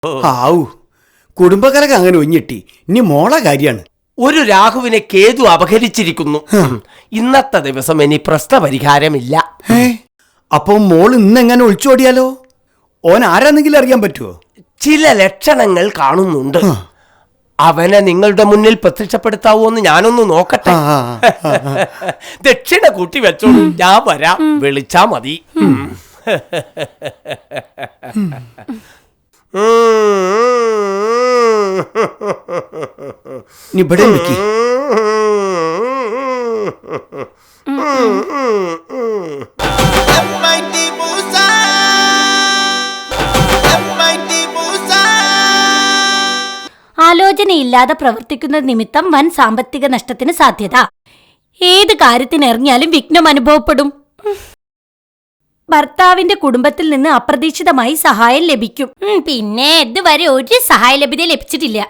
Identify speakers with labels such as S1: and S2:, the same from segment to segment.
S1: ആവൂ, കുടുംബകലക്ക് അങ്ങനെ ഒഞ്ഞിട്ടി. ഇനി മോളെ കാര്യാണ്.
S2: ഒരു രാഹുവിനെ കേതു അപഹരിച്ചിരിക്കുന്നു. ഇന്നത്തെ ദിവസം ഇനി പ്രശ്നപരിഹാരമില്ല.
S1: അപ്പൊ മോൾ ഇന്നെങ്ങനെ ഒളിച്ചോടിയാലോ? ഓൻ ആരാന്നെങ്കിലും അറിയാൻ പറ്റുമോ?
S2: ചില ലക്ഷണങ്ങൾ കാണുന്നുണ്ട്. അവനെ നിങ്ങളുടെ മുന്നിൽ പ്രത്യക്ഷപ്പെടുത്താവോ എന്ന് ഞാനൊന്ന് നോക്കട്ടെ. ദക്ഷിണ കൂട്ടി വെച്ചോളൂ, ഞാൻ വരാം. വിളിച്ചാ മതി.
S1: ഇവിടെ വിളിക്ക്.
S3: ആലോചനയില്ലാതെ പ്രവർത്തിക്കുന്ന നിമിത്തം വൻ സാമ്പത്തിക നഷ്ടത്തിന് സാധ്യത. ഏത് കാര്യത്തിനിറങ്ങിയാലും വിഘ്നം അനുഭവപ്പെടും. ഭർത്താവിന്റെ കുടുംബത്തിൽ നിന്ന് അപ്രതീക്ഷിതമായി സഹായം ലഭിക്കും. പിന്നെ ഇതുവരെ ഒരു സഹായ ലഭ്യത ലഭിച്ചിട്ടില്ല.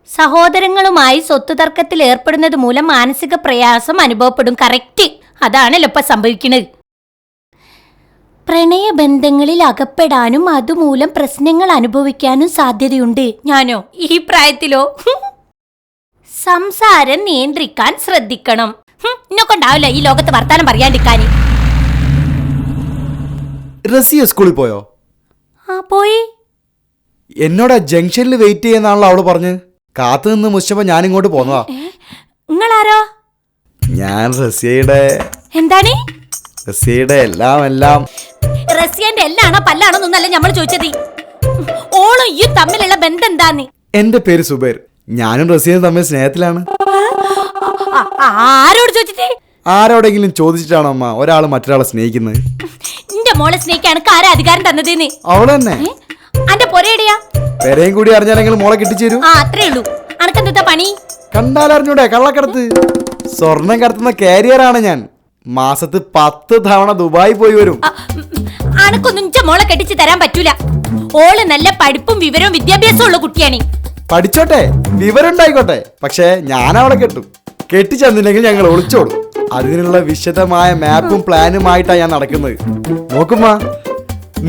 S3: സഹോദരങ്ങളുമായി സ്വത്ത് തർക്കത്തിൽ ഏർപ്പെടുന്നത് മൂലം മാനസിക പ്രയാസം അനുഭവപ്പെടും. കറക്റ്റ്, അതാണല്ലോ ഇപ്പൊ സംഭവിക്കുന്നത്. പ്രണയബന്ധങ്ങളിൽ അകപ്പെടാനും അതുമൂലം പ്രശ്നങ്ങൾ അനുഭവിക്കാനും സാധ്യതയുണ്ട്. ഞാനോ ഈ പ്രായത്തിലോ? സംസാരം നിയന്ത്രിക്കാൻ ശ്രദ്ധിക്കണം. ഇന്നൊക്കൊണ്ടാവില്ല ഈ ലോകത്ത് വർത്താനം പറയാണ്ടിരിക്കാൻ.
S4: റസിയ സ്കൂളിൽ പോയോ?
S3: പോയി.
S4: എന്നോടാ ജംഗ്ഷനിൽ വെയിറ്റ് ചെയ്യുന്നാണല്ലോ അവള് പറഞ്ഞ്. കാത്തു നിന്ന് മുശപ്പ ഞാൻ ഇങ്ങോട്ട് പോന്നതാ.
S3: നിങ്ങളാരോ?
S4: ഞാൻ റസിയയുടെ.
S3: എന്താണ്?
S4: റസിയയുടെ എല്ലാം.
S3: റസിയന്റെ എല്ലാണോ പല്ലാണോ എന്നല്ല നമ്മൾ ചോദിച്ചത്. ഓളും ഈ തമ്മിലുള്ള ബന്ധം എന്താന്ന്?
S4: എന്റെ പേര് സുബൈർ. ഞാനും റസിയയും തമ്മിൽ സ്നേഹത്തിലാണ്.
S3: ആരോട് ചോദിച്ചിട്ട്?
S4: ആരോടെങ്കിലും ചോദിച്ചിട്ടാണോ അമ്മ ഒരാള് മറ്റൊരാളെ സ്നേഹിക്കുന്നത്?
S3: നിന്റെ മോളെ സ്നേഹിക്കാൻ ആരാ അധികാരം തന്നതേന്ന്?
S4: അവള് തന്നെ.
S3: അന്റെ പൊരേടിയാ?
S4: പെരയും കൂടി അറിഞ്ഞാലെങ്കിലും മോളെ കിട്ടിച്ചേരൂ.
S3: അത്രേ ഉള്ളൂ. അനക്കെന്താ പണി?
S4: കണ്ടാലറിഞ്ഞൂടെ കള്ളക്കടത്ത്. സ്വർണം കടത്തുന്ന കാരിയറാണ് ഞാൻ. മാസത്ത് 10 തവണ ദുബായി പോയി വരും.
S3: അനക്കൊന്നും മോളെ കെട്ടിച്ച് തരാൻ പറ്റൂല. ഓള് നല്ല പഠിപ്പും വിവരവും വിദ്യാഭ്യാസവും ഉള്ള കുട്ടിയാണ്.
S4: പഠിച്ചോട്ടെ, വിവരം ഉണ്ടായിക്കോട്ടെ. പക്ഷെ ഞാൻ അവളെ കെട്ടും. കെട്ടിച്ചെന്നില്ലെങ്കിൽ ഞങ്ങൾ ഒളിച്ചോടും. അതിനുള്ള വിശദമായ മാപ്പും പ്ലാനുമായിട്ടാണ് ഞാൻ നടക്കുന്നത്. നോക്കുമ്മ,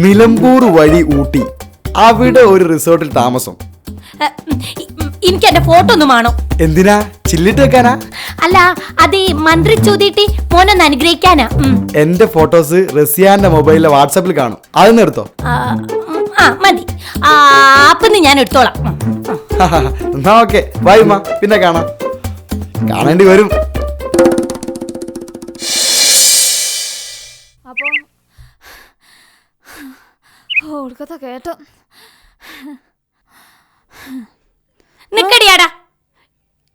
S4: നിലമ്പൂർ വഴി ഊട്ടി, അവിടെ ഒരു റിസോർട്ടിൽ താമസം.
S3: എനിക്ക് എന്റെ ഫോട്ടോ ഒന്നും വേണോ?
S4: എന്തിനാ? ചില്ലിട്ട് വെക്കാനാ?
S3: അല്ല, അത് മന്ത്രി ചോദിട്ട് മോനൊന്ന് അനുഗ്രഹിക്കാനാ.
S4: എന്റെ ഫോട്ടോസ് റസിയാന്റെ മൊബൈലിലെ വാട്സാപ്പിൽ കാണും. അതൊന്ന് എടുത്തോ.
S3: മതി. അപ്പൊ ഞാൻ എടുത്തോളാം.
S4: എന്നാ ഓക്കെ, ബൈ ഉമ്മ, പിന്നെ കാണാം. കാണേണ്ടി വരും.
S5: കേട്ടോ
S3: നിക്കടിയാടാ,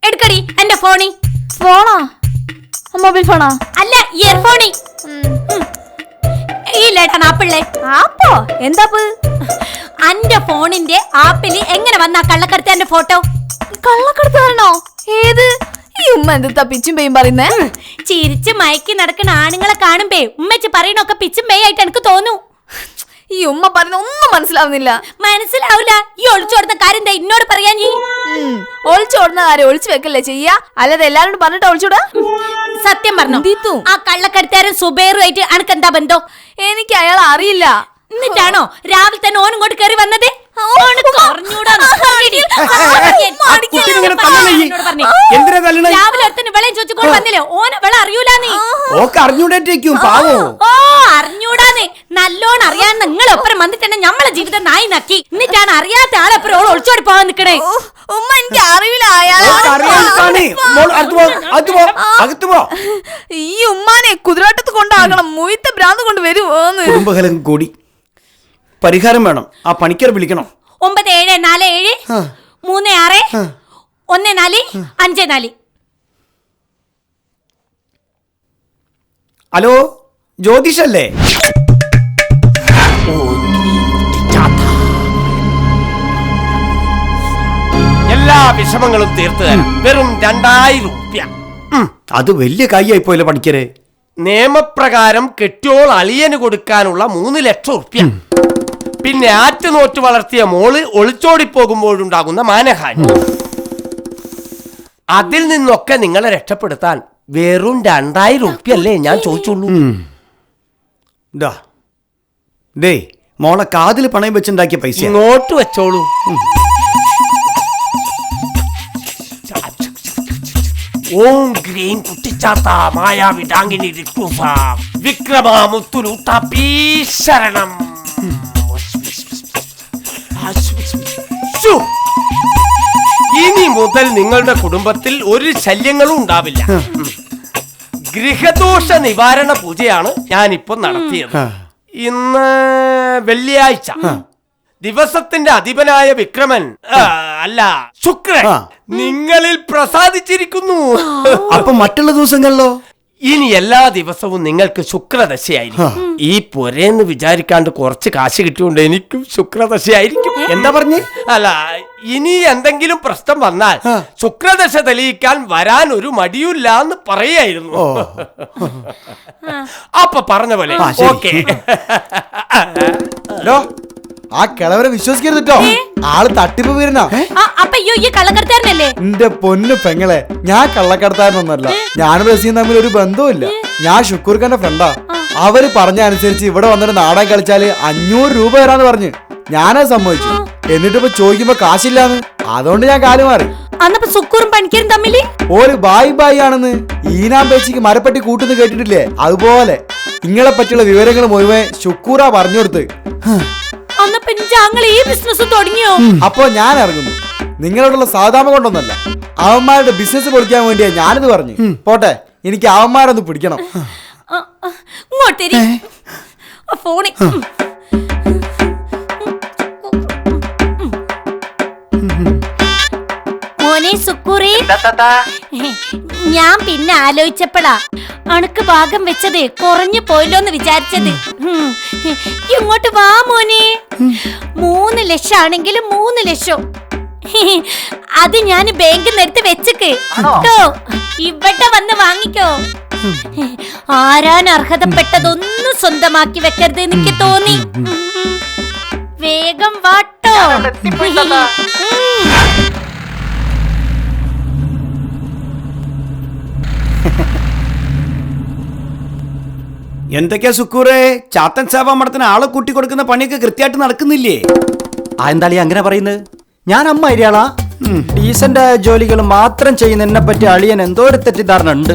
S3: എടുക്കടി എന്റെ ഫോണി.
S5: ഫോണാ? മൊബൈൽ ഫോണാ?
S3: അല്ല, ഇയർഫോണി. ഇല്ലേട്ടാ ആപ്പിള്ളേ.
S5: ആപ്പോ? എന്താപ്പ്?
S3: അന്റെ ഫോണിന്റെ ആപ്പില് എങ്ങനെ വന്നാ കള്ളക്കടത്താന്റെ ഫോട്ടോ?
S5: കള്ളക്കടത്താണോ? ഏത്? ഈ ഉമ്മ എന്താ പിച്ചും പേയും പറയുന്നേ?
S3: ചിരിച്ച് മയക്കി നടക്കുന്ന ആണുങ്ങളെ കാണുമ്പേ ഉമ്മച്ച് പറയണൊക്കെ പിച്ചും പേയായിട്ട് എനിക്ക് തോന്നു.
S5: ഈ ഉമ്മ പറയുന്ന ഒന്നും മനസ്സിലാവുന്നില്ല.
S3: മനസ്സിലാവൂല. ഈ ഒളിച്ചോടുന്ന കാര്യം എന്താ എന്നോട് പറയാൻ?
S5: ഒളിച്ചോടുന്ന കാര്യം ഒളിച്ചു വെക്കല്ലേ ചെയ്യാ, അല്ലാതെ എല്ലാരോടും പറഞ്ഞിട്ട് ഒളിച്ചോടാ?
S3: സത്യം പറഞ്ഞു. ആ കള്ളക്കടത്താരൻ സുബൈറുമായിട്ട് അനക്ക് എന്താ ബന്ധം?
S5: എനിക്ക് അയാൾ അറിയില്ല.
S3: എന്നിട്ടാണോ രാവിലെ തന്നെ ഓനും കൊണ്ട് കയറി വന്നത്? രാവിലെ വിളയും ചോദിച്ചുകൊണ്ട് വന്നില്ലേ? ഓനെ വിള അറിയൂലാന്ന്. അറിഞ്ഞൂടാന്ന് നല്ലോണം അറിയാൻ നിങ്ങൾ ഒപ്പരം വന്നിട്ടുണ്ടെ നമ്മളെ ജീവിതം നായി നക്കി. എന്നിട്ടാണ് അറിയാത്ത ആളെപ്പുറം ഓൾ ഒളിച്ചോടി പോവാൻ നിക്കണേ.
S5: ഉമ്മ എനിക്ക് അറിയില്ല. ഈ ഉമ്മാനെ കുതിരാട്ടത്ത് കൊണ്ടാകണം. മുയത്തെ ഭ്രാന്ത് കൊണ്ട് വരുമോന്ന്.
S1: കുടുംബകലം കൂടി പരിഹാരം വേണം. ആ പണിക്കർ വിളിക്കണം.
S3: 9747 36 14 54.
S1: ഹലോ, ജ്യോതിഷല്ലേ?
S2: എല്ലാ വിഷമങ്ങളും തീർത്തു തരാം. വെറും 2000 രൂപ.
S1: അത് വലിയ കൈയായിപ്പോയല്ലോ പണിക്കരെ.
S2: നിയമപ്രകാരം കെട്ടിയോൾ അളിയന് കൊടുക്കാനുള്ള 3 ലക്ഷം രൂപ. പിന്നെ ആറ്റുനോറ്റ് വളർത്തിയ മോള് ഒളിച്ചോടിപ്പോകുമ്പോഴുണ്ടാകുന്ന മാനഹാനി. അതിൽ നിന്നൊക്കെ നിങ്ങളെ രക്ഷപ്പെടുത്താൻ വെറും 2000 രൂപയല്ലേ ഞാൻ ചോദിച്ചുള്ളൂ.
S1: ദേ മോളെ കാതിൽ പണയം വെച്ചുണ്ടാക്കിയ പൈസ
S2: ഇങ്ങോട്ട് വെച്ചോളൂ. ഓം ഗ്രീൻ കുട്ടിച്ചാത്ത മായാവി ഡാങ്കിനി റിക്കൂസ വിക്രമ മുത്തുലൂട്ടാപ്പീ ശരണം. ശ്ശോ. ഇനി മുതൽ നിങ്ങളുടെ കുടുംബത്തിൽ ഒരു ശല്യങ്ങളും ഉണ്ടാവില്ല. ഗൃഹദോഷ നിവാരണ പൂജയാണ് ഞാനിപ്പോ നടത്തിയത്. ഇന്ന് വെള്ളിയാഴ്ച. ദിവസത്തിന്റെ അധിപനായ വിക്രമൻ അല്ല ശുക്രൻ നിങ്ങളിൽ പ്രസാദിച്ചിരിക്കുന്നു.
S1: അപ്പൊ മറ്റുള്ള ദിവസങ്ങളിലോ?
S2: ഇനി എല്ലാ ദിവസവും നിങ്ങൾക്ക് ശുക്രദശയായിരിക്കും. ഈ പൊരേന്ന് വിചാരിക്കാണ്ട് കുറച്ച് കാശ് കിട്ടിയോണ്ട് എനിക്കും ശുക്രദശയായിരിക്കും.
S1: എന്താ പറഞ്ഞേ?
S2: അല്ല, ഇനി എന്തെങ്കിലും പ്രശ്നം വന്നാൽ ശുക്രദശ തെളിയിക്കാൻ വരാൻ ഒരു മടിയില്ല എന്ന് പറയായിരുന്നു. അപ്പൊ പറഞ്ഞ പോലെ ഓക്കെ.
S4: ആ കിളവരെ വിശ്വസിക്കരുത് കേട്ടോ. ആള് തട്ടിപ്പ് വീരനാ.
S3: അപ്പൊ ഈ കള്ളക്കടത്താരനല്ലേ?
S4: എന്റെ പൊന്നു പെങ്ങളെ, ഞാൻ കള്ളക്കടത്താരനൊന്നല്ല. ഞാനും റസിയും തമ്മിൽ ഒരു ബന്ധവുമില്ല. ഞാൻ ഷുക്കൂർഖാന്റെ ഫ്രണ്ടാ. അവര് പറഞ്ഞ അനുസരിച്ച് ഇവിടെ വന്നിട്ട് നാടകം കളിച്ചാല് 500 രൂപ തരാന്ന് പറഞ്ഞു. ഞാനത് സമ്മതിച്ചു. എന്നിട്ടിപ്പോ ചോദിക്കുമ്പോ കാശില്ലാന്ന്. അതുകൊണ്ട് ഞാൻ കാലുമാറി.
S3: അന്നപ്പോ സുക്കൂറും പണിക്കരും തമ്മില്
S4: ഒരു ബായ് ബായ് ആണെന്ന് ഈനാം പേച്ചിക്ക് മരപ്പെട്ടി കൂട്ടുന്ന് കേട്ടിട്ടില്ലേ? അതുപോലെ നിങ്ങളെ പറ്റിയുള്ള വിവരങ്ങൾ മുഴുവൻ ഷുക്കൂറാ പറഞ്ഞു കൊടുത്ത്.
S3: അന്നപ്പോ ഞങ്ങൾ ഈ ബിസിനസ് തുടങ്ങിയോ?
S4: അപ്പോ ഞാൻ ഇറങ്ങുന്നു. നിങ്ങളോടുള്ള സാധാരണ കൊണ്ടൊന്നല്ല, അവന്മാരുടെ ബിസിനസ് പൊളിക്കാൻ വേണ്ടിയാ ഞാനിത് പറഞ്ഞു. പോട്ടെ, എനിക്ക് അവന്മാരൊന്ന് പിടിക്കണം.
S3: ഇങ്ങോട്ടേരി ഫോണി. മോനെ സുക്കൂറി, ഞാൻ പിന്നെ ആലോചിച്ചപ്പോഴാ അണക്ക് ഭാഗം വെച്ചത് കുറഞ്ഞു പോയല്ലോന്ന് വിചാരിച്ചത്. ഇങ്ങോട്ട് വാ മോനെ. 3 ലക്ഷം ആണെങ്കിലും 3 ലക്ഷം അത് ഞാൻ ബാങ്കിൽ നിന്ന് എടുത്ത് വെച്ചക്ക് കേട്ടോ. ഇവിടെ വന്ന് വാങ്ങിക്കോ. ആരാൻ അർഹതപ്പെട്ടതൊന്നും സ്വന്തമാക്കി വെക്കരുത് എനിക്ക് തോന്നി. വേഗം വാട്ടോ.
S1: എന്തൊക്കെയാ സുക്കൂറേ, ചാത്തൻ സേവാ മഠത്തിന് ആളെ കൂട്ടി കൊടുക്കുന്ന പണിയൊക്കെ കൃത്യമായിട്ട് നടക്കുന്നില്ലേ?
S6: എന്താളി അങ്ങനെ പറയുന്നത്? ഞാൻ അമ്മ അരിയാളാ. ഡീസന്റ് ആയ ജോലികൾ മാത്രം ചെയ്യുന്ന എന്നെ പറ്റി അളിയൻ എന്തോ ഒരു തെറ്റിദ്ധാരണ ഉണ്ട്.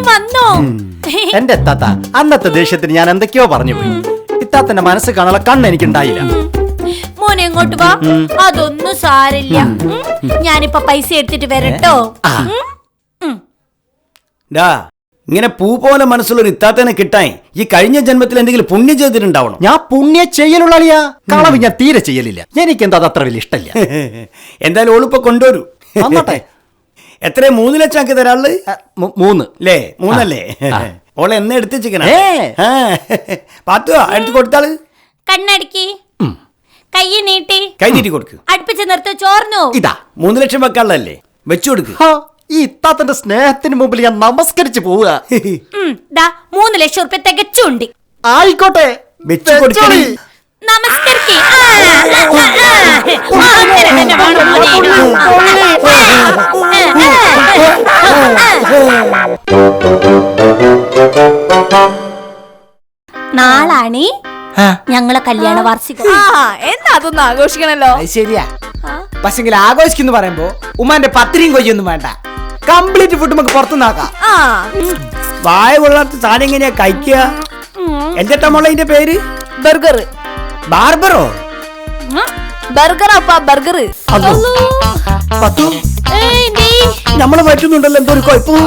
S3: വന്നോ
S6: എന്റെ എത്താത്ത, അന്നത്തെ ദേഷ്യത്തിന് ഞാൻ എന്തൊക്കെയോ പറഞ്ഞു പോയി. ഇത്താത്തന്റെ മനസ്സ് കാണാനുള്ള കണ്ണ് എനിക്കുണ്ടായില്ല.
S3: മോനെ ഇങ്ങോട്ട് വാ. അതൊന്നും സാരില്ല. ഞാനിപ്പോ പൈസ എടുത്തിട്ട് വരട്ടോ.
S1: ഇങ്ങനെ പൂ പോലെ മനസ്സുള്ള ഒരു ഇത്താത്തനെ കിട്ടാൻ ഈ കഴിഞ്ഞ ജന്മത്തിൽ എന്തെങ്കിലും പുണ്യം ചെയ്തിട്ടുണ്ടാവണം.
S6: ഞാൻ പുണ്യ ചെയ്യലുള്ള അളിയാ, കളവ് ഞാൻ തീരെ ചെയ്യലില്ല. എനിക്കെന്താ അത് അത്ര വലിയ ഇഷ്ടമില്ല.
S1: എന്തായാലും ഓളിപ്പോ കൊണ്ടുവരൂ. എത്ര 3 ലക്ഷം ആക്കി തരാള്?
S6: 3
S1: അല്ലേ? 3 അല്ലേ? ഓളെ എന്നെ എടുത്തിച്ചിക്കണ പാത്തുവാ എടുത്ത് കൊടുത്താള്.
S3: കണ്ണടക്കി കൈ നീട്ടി
S1: കൈ നീട്ടി കൊടുക്ക്.
S3: അടുപ്പിച്ച് നിർത്ത്. ചോർന്നു.
S6: ഇതാ
S1: 3 ലക്ഷം വെക്കാനുള്ളതല്ലേ, വെച്ചു കൊടുക്ക്.
S6: ഈ ഇത്താത്തന്റെ സ്നേഹത്തിന് മുമ്പിൽ ഞാൻ നമസ്കരിച്ചു പോവുക.
S3: 3 ലക്ഷം റുപ്യ തികച്ചുണ്ട്.
S6: ആയിക്കോട്ടെ,
S1: വെച്ചു കൊടുക്കണേ.
S3: നമസ്കരിക്ക്. നാളാണ് ഞങ്ങളെ കല്യാണ വാർഷികം.
S5: എന്നാ അതൊന്നും ആഘോഷിക്കണല്ലോ.
S7: ശരിയാ, പക്ഷെങ്കിൽ ആഘോഷിക്കുന്നു പറയുമ്പോ ഉമ്മാന്റെ പത്തിരിയും കൊയ്യൊന്നും വേണ്ട, കംപ്ലീറ്റ് ഫുഡ് നമുക്ക് പുറത്തുനിന്നാക്കാം.
S1: വായ കൊള്ളാത്ത സാധനം എങ്ങനെയാ കഴിക്കുക? എന്താ മോളെ ഇതിന്റെ പേര്?
S5: ബർഗർ.
S1: ബാർബറോ?
S5: ബർഗർ അപ്പാ, ബർഗർ.
S1: പത്തു നമ്മളെ പറ്റുന്നുണ്ടല്ലോ, എന്തോ ഒരു കുഴപ്പം.